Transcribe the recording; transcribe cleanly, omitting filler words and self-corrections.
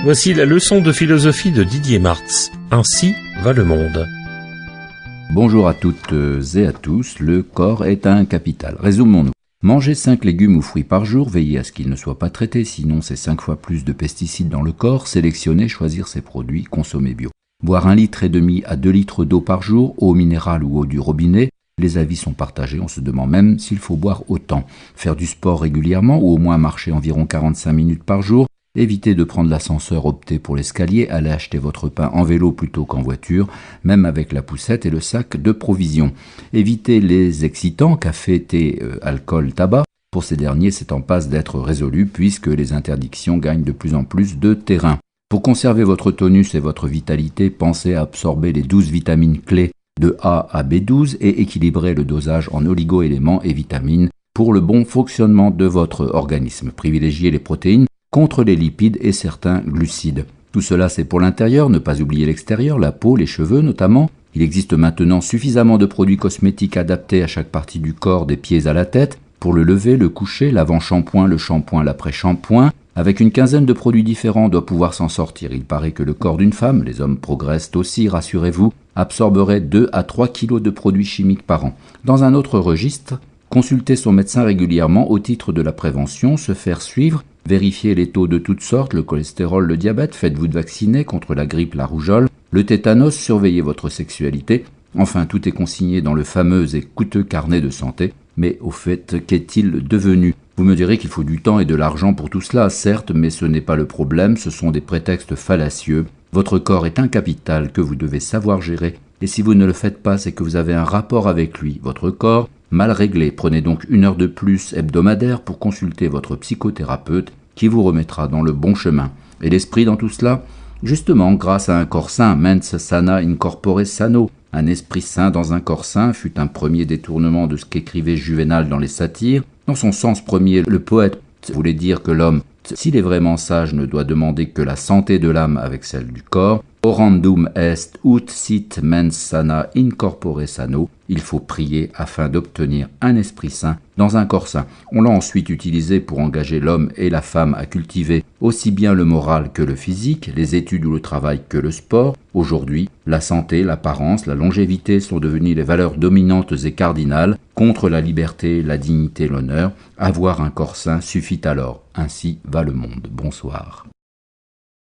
Voici la leçon de philosophie de Didier Marx. Ainsi va le monde. Bonjour à toutes et à tous, le corps est un capital. Résumons-nous. Manger 5 légumes ou fruits par jour, veiller à ce qu'ils ne soient pas traités, sinon c'est 5 fois plus de pesticides dans le corps, sélectionner, choisir ses produits, consommer bio. Boire 1,5 litre à 2 litres d'eau par jour, eau minérale ou eau du robinet. Les avis sont partagés, on se demande même s'il faut boire autant. Faire du sport régulièrement ou au moins marcher environ 45 minutes par jour. Évitez de prendre l'ascenseur, optez pour l'escalier, allez acheter votre pain en vélo plutôt qu'en voiture, même avec la poussette et le sac de provisions. Évitez les excitants, café, thé, alcool, tabac. Pour ces derniers, c'est en passe d'être résolu puisque les interdictions gagnent de plus en plus de terrain. Pour conserver votre tonus et votre vitalité, pensez à absorber les 12 vitamines clés de A à B12 et équilibrer le dosage en oligo-éléments et vitamines pour le bon fonctionnement de votre organisme. Privilégiez les protéines contre les lipides et certains glucides. Tout cela c'est pour l'intérieur, ne pas oublier l'extérieur, la peau, les cheveux notamment. Il existe maintenant suffisamment de produits cosmétiques adaptés à chaque partie du corps, des pieds à la tête, pour le lever, le coucher, l'avant-shampoing, le shampoing, l'après-shampoing. Avec une quinzaine de produits différents, on doit pouvoir s'en sortir. Il paraît que le corps d'une femme, les hommes progressent aussi, rassurez-vous, absorberait 2 à 3 kg de produits chimiques par an. Dans un autre registre, consulter son médecin régulièrement au titre de la prévention, se faire suivre, vérifier les taux de toutes sortes, le cholestérol, le diabète, faites-vous vacciner contre la grippe, la rougeole, le tétanos, surveillez votre sexualité. Enfin, tout est consigné dans le fameux et coûteux carnet de santé. Mais au fait, qu'est-il devenu ? Vous me direz qu'il faut du temps et de l'argent pour tout cela, certes, mais ce n'est pas le problème, ce sont des prétextes fallacieux. Votre corps est un capital que vous devez savoir gérer, et si vous ne le faites pas, c'est que vous avez un rapport avec lui, votre corps, mal réglé. Prenez donc 1 heure de plus hebdomadaire pour consulter votre psychothérapeute qui vous remettra dans le bon chemin. Et l'esprit dans tout cela ? Justement, grâce à un corps sain, mens sana in corpore sano, un esprit sain dans un corps sain fut un premier détournement de ce qu'écrivait Juvénal dans les Satires. Dans son sens premier, le poète voulait dire que l'homme, s'il est vraiment sage, ne doit demander que la santé de l'âme avec celle du corps. Orandum est ut sit mens sana in corpore sano. Il faut prier afin d'obtenir un esprit sain dans un corps sain. On l'a ensuite utilisé pour engager l'homme et la femme à cultiver aussi bien le moral que le physique, les études ou le travail que le sport. Aujourd'hui, la santé, l'apparence, la longévité sont devenues les valeurs dominantes et cardinales contre la liberté, la dignité, l'honneur. Avoir un corps sain suffit alors. Ainsi va le monde. Bonsoir.